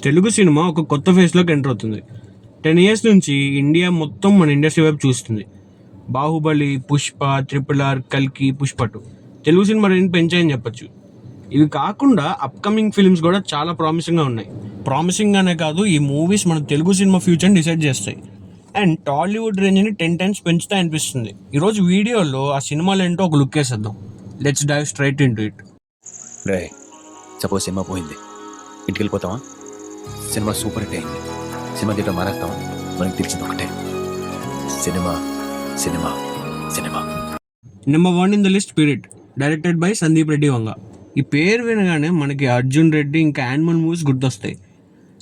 Telugu cinema ఒక కొత్త ఫేజ్లోకి enter అవుతుంది. 10 ఇయర్స్ నుంచి ఇండియా మొత్తం మన ఇండస్ట్రీ వైపు చూస్తుంది. బాహుబలి, పుష్ప, RRR, కల్కి, పుష్ప 2 తెలుగు సినిమా రేంజ్ పెంచాయని చెప్పొచ్చు. ఇవి కాకుండా అప్కమింగ్ ఫిల్మ్స్ కూడా చాలా ప్రామిసింగ్గా ఉన్నాయి. ప్రామిసింగ్ అనే కాదు, ఈ మూవీస్ మన తెలుగు సినిమా ఫ్యూచర్ని డిసైడ్ చేస్తాయి అండ్ టాలీవుడ్ రేంజ్ని 10 times పెంచుతాయి అనిపిస్తుంది. ఈరోజు వీడియోలో ఆ సినిమాలు ఏంటో ఒక లుక్ వేసేద్దాం. Let's dive straight into it. రే, సపోజ్ సినిమా పోయింది, ఇంటికి వెళ్ళిపోతావా? సినిమా సూపర్ హిట్ అయింది, సినిమా థియేటర్ మారేస్తావా? మనకి తెలిసింది ఒకటే, cinema cinema cinema. Number 1 in the list Spirit, directed by Sandeep Reddy Vanga. ఈ పేరు వినగానే మనకి అర్జున్ రెడ్డి ఇంకా యానిమల్ మూవీస్ గుర్తొస్తాయి.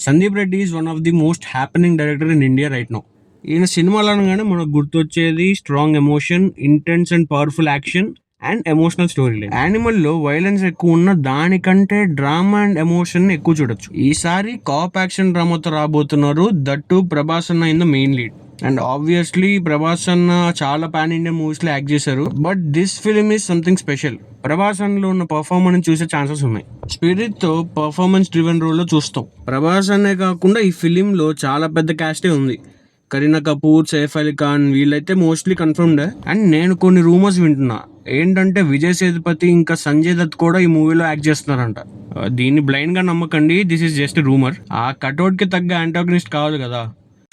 Sandeep Reddy is one of the most happening director in India right now. ఈయన సినిమాలు అనగానే మనకు గుర్తొచ్చేది strong emotion, intense and powerful action and emotional story line. యానిమల్లో వైలెన్స్ ఎక్కువ ఉన్న దానికంటే డ్రామా అండ్ ఎమోషన్ ఎక్కువ చూడొచ్చు. ఈసారి కాప్ యాక్షన్ డ్రామాతో రాబోతున్నారు, దట్టు ప్రభాస్ అన్న in the main lead. And obviously Prabhas అన్న చాలా పాన్ ఇండియన్ మూవీస్ లో యాక్ట్ చేశారు, but this film is something special. Prabhas అన్నలో ఉన్న పర్ఫార్మెన్స్ చూసే ఛాన్సెస్ ఉన్నాయి. స్పిరిట్ తో పర్ఫార్మెన్స్ డ్రివెన్ రోల్ లో చూస్తాం. ప్రభాస్ అనే కాకుండా ఈ ఫిలిం లో చాలా పెద్ద కాస్టే ఉంది. కరీనా కపూర్, సైఫ్ అలీ ఖాన్ వీళ్ళైతే మోస్ట్లీ కన్ఫర్మ్డ్. అండ్ నేను కొన్ని రూమర్స్ వింటున్నా ఏంటంటే విజయ్ సేతుపతి ఇంకా సంజయ్ దత్ కూడా ఈ మూవీలో యాక్ట్ చేస్తున్నారంట. దీన్ని బ్లైండ్ గా నమ్మకండి, దిస్ ఇస్ జస్ట్ రూమర్. ఆ కట్అవుట్ కి తగ్గ యాంటాగనిస్ట్ కావాలి కదా,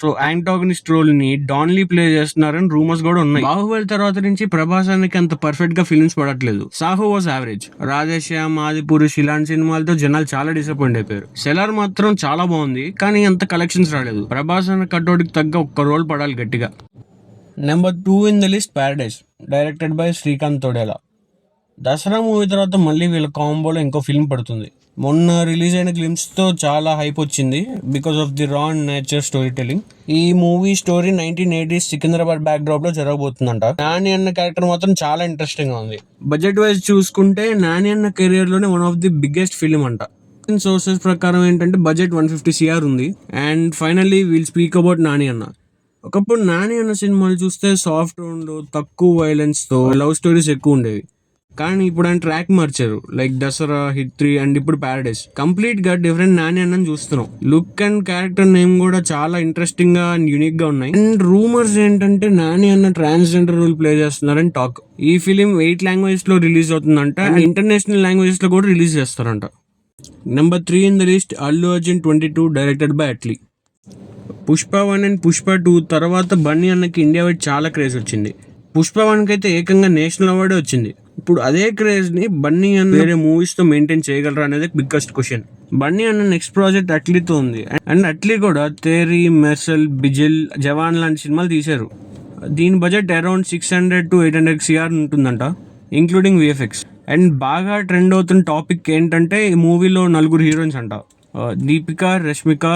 సో యాంటాగనిస్ట్ రోల్ ని డాన్లీ ప్లే చేస్తున్నారని రూమర్స్ కూడా ఉన్నాయి. బాహుబలి తర్వాత నుంచి ప్రభాసానికి అంత పర్ఫెక్ట్ గా ఫిల్మ్స్ పడట్లేదు. Saaho was average. రాధేశ్యామ్, ఆదిపురుష్ ఇలాంటి సినిమాలతో జనాలు చాలా డిసప్పాయింట్ అయిపోయారు. సెలార్ మాత్రం చాలా బాగుంది, కానీ అంత కలెక్షన్స్ రాలేదు. ప్రభాస్ అన్న కట్అవుట్ కి తగ్గ ఒక్క రోల్ పడాలి గట్టిగా. Number 2 in the list Paradise, directed by Srikanth Odela. Dasara movie తర్వాత మళ్ళీ వీళ్ళ కాంబోలో ఇంకో ఫిల్మ్ పడుతుంది. మొన్న రిలీజ్ అయిన గ్లిమ్స్ తో చాలా హైప్ వచ్చింది because of the raw and nature story telling. ఈ movie story 1980s Secunderabad backdrop లో జరగబోతుందంట. నాని అన్న క్యారెక్టర్ మాత్రం చాలా ఇంట్రెస్టింగ్ గా ఉంది. బడ్జెట్ వైజ్ చూసుకుంటే నాని అన్న కెరియర్ లోనే one of the biggest film అంట. సోర్సెస్ ప్రకారం ఏంటంటే బడ్జెట్ 150 CR ఉంది. And finally we'll speak about Nani అన్న. ఒకప్పుడు నాని అన్న సినిమాలు చూస్తే సాఫ్ట్ ఉండు, తక్కువ వైలెన్స్ తో లవ్ స్టోరీస్ ఎక్కువ ఉండేవి. కానీ ఇప్పుడు ఆయన ట్రాక్ మార్చారు, లైక్ దసరా, హిట్ 3 అండ్ ఇప్పుడు ప్యారడైజ్. కంప్లీట్ గా డిఫరెంట్ నాని అన్నని చూస్తున్నాం. లుక్ అండ్ క్యారెక్టర్ నేమ్ కూడా చాలా ఇంట్రెస్టింగ్ గా అండ్ యూనిక్ గా ఉన్నాయి. అండ్ రూమర్స్ ఏంటంటే నాని అన్న ట్రాన్స్జెండర్ రోల్ ప్లే చేస్తున్నారని టాక్. ఈ ఫిలిం 8 languages లో రిలీజ్ అవుతుందంట అండ్ ఇంటర్నేషనల్ లాంగ్వేజెస్ లో కూడా రిలీజ్ చేస్తారంట. Number 3 in the list Allu Arjun 22, directed by Atlee. Pushpa 1 and Pushpa 2 తర్వాత బన్నీ అన్నకి ఇండియా వైడ్ చాలా క్రేజ్ వచ్చింది. పుష్ప 1 అయితే ఏకంగా నేషనల్ అవార్డే వచ్చింది. ఇప్పుడు అదే క్రేజ్ ని బన్నీ అన్న వేరే మూవీస్ తో మెయింటైన్ చేయగలరా అనేది బిగ్గెస్ట్ క్వశ్చన్. బన్నీ అన్న నెక్స్ట్ ప్రాజెక్ట్ అట్లీతో ఉంది. అండ్ అట్లీ కూడా తేరీ, మెర్సల్, బిజిల్, జవాన్ లాంటి సినిమాలు తీశారు. దీని బడ్జెట్ అరౌండ్ 600 to 800 CR ఉంటుందంట, ఇంక్లూడింగ్ VFX. అండ్ బాగా ట్రెండ్ అవుతున్న టాపిక్ ఏంటంటే ఈ మూవీలో 4 హీరోయిన్స్ అంట. దీపిక, రష్మిక,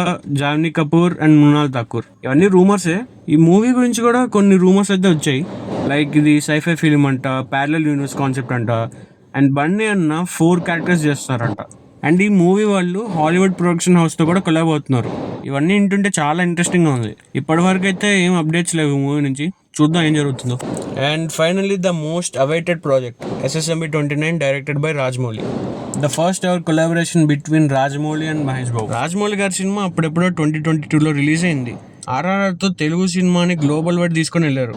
జాన్వీ కపూర్ అండ్ మృణాల్ ఠాకూర్. ఇవన్నీ రూమర్సే. ఈ మూవీ గురించి కూడా కొన్ని రూమర్స్ అయితే వచ్చాయి, లైక్ ఇది సైఫై ఫిల్మ్ అంట, ప్యారలల్ యూనివర్స్ కాన్సెప్ట్ అంట. అండ్ బన్నీ అన్న 4 characters చేస్తారంట. అండ్ ఈ మూవీ వాళ్ళు హాలీవుడ్ ప్రొడక్షన్ హౌస్ తో కూడా కొలాబ్ అవుతున్నారు. ఇవన్నీ వింటుంటే చాలా ఇంట్రెస్టింగ్ గా ఉంది. ఇప్పటి వరకు అయితే ఏం అప్డేట్స్ లేవు మూవీ నుంచి, చూద్దాం ఏం జరుగుతుందో. And finally the most awaited project, SSMB 29, directed by Rajamouli. The first ever collaboration between Rajamouli and Mahesh Babu. Rajamouli గారి సినిమా అప్పుడెప్పుడో 2022లో రిలీజ్ అయింది. RRR తో తెలుగు సినిమాని గ్లోబల్ వైడ్ తీసుకొని వెళ్ళారు.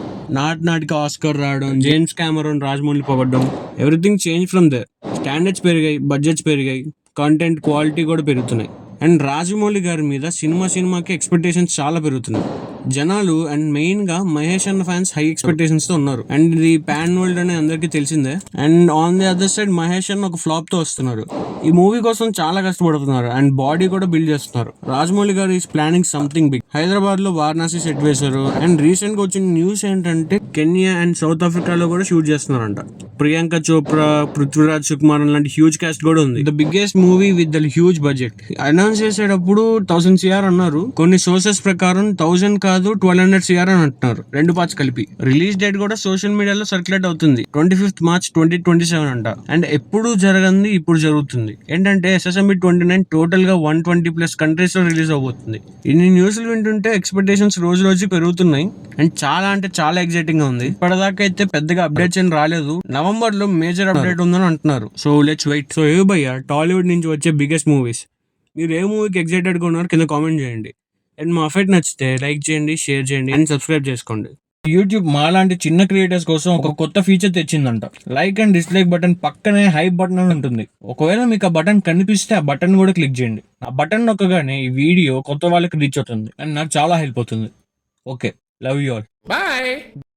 నాటికి ఆస్కర్ రావడం, జేమ్స్ కెమెరాన్ రాజమౌళి పొగడ్డం, everything change from there. Standards పెరిగాయి, బడ్జెట్స్ పెరిగాయి, కంటెంట్ క్వాలిటీ కూడా పెరుగుతున్నాయి. అండ్ రాజమౌళి గారి మీద సినిమాకి ఎక్స్పెక్టేషన్స్ చాలా పెరుగుతున్నాయి. జనాలు అండ్ మెయిన్ గా మహేష్ అన్న ఫ్యాన్స్ హై ఎక్స్పెక్టేషన్స్ తో ఉన్నారు. అండ్ ఇది పాన్ వరల్డ్ అని అందరికీ తెలిసిందే. And on the other side Mahesh అన్న ఒక ఫ్లాప్ తో వస్తున్నారు. ఈ మూవీ కోసం చాలా కష్టపడుతున్నారు అండ్ బాడీ కూడా బిల్డ్ చేస్తున్నారు. Rajamouli garu is planning something big. Hyderabad లో వారణాసి సెట్ వేశారు. అండ్ రీసెంట్ గా వచ్చిన న్యూస్ ఏంటంటే కెన్యా అండ్ సౌత్ ఆఫ్రికాలో కూడా షూట్ చేస్తున్నారంట. ప్రియాంక చోప్రా, పృథ్వీరాజ్ సుకుమారన్ లాంటి హ్యూజ్ కాస్ట్ కూడా ఉంది. The biggest movie with the huge budget. Announce చేసేటప్పుడు 1000 CR అన్నారు. కొన్ని సోర్సెస్ ప్రకారం 1000 కాదు 1200 CR అని అంటున్నారు, 2 parts కలిపి. రిలీజ్ డేట్ కూడా సోషల్ మీడియాలో సర్క్యులేట్ అవుతుంది, 25th March 2027 అంట. అండ్ ఎప్పుడు జరగంది ఇప్పుడు జరుగుతుంది. ఏంటంటే SSMB 29 టోటల్ గా 120+ countries లో రిలీజ్ అవబోతుంది. ఇన్ని న్యూస్లు వింటుంటే ఎక్స్పెక్టేషన్స్ రోజు రోజు పెరుగుతున్నాయి అండ్ చాలా అంటే చాలా ఎక్సైటింగ్ గా ఉంది. ఇప్పటిదాకా అయితే పెద్దగా అప్డేట్స్ ఏం రాలేదు. నవంబర్ లో మేజర్ అప్డేట్ ఉందని అంటున్నారు. So let's wait. సో ఏ భయ్యా టాలీవుడ్ నుంచి వచ్చే బిగ్గెస్ట్ మూవీస్ మీరు ఏ మూవీకి ఎక్సైటెడ్గా ఉన్నారు కింద కామెంట్ చేయండి. అండ్ మా అఫైట్ నచ్చితే లైక్ చేయండి, షేర్ చేయండి అండ్ సబ్స్క్రైబ్ చేసుకోండి. యూట్యూబ్ మాలాంటి చిన్న క్రియేటర్స్ కోసం ఒక కొత్త ఫీచర్ తెచ్చిందంట. లైక్ అండ్ డిస్లైక్ బటన్ పక్కనే హైప్ బటన్ అని ఉంటుంది. ఒకవేళ మీకు ఆ బటన్ కనిపిస్తే ఆ బటన్ కూడా క్లిక్ చేయండి. ఆ బటన్ నొక్కగానే ఈ వీడియో కొత్త వాళ్ళకి రీచ్ అవుతుంది అండ్ నాకు చాలా హెల్ప్ అవుతుంది. Okay, love you all.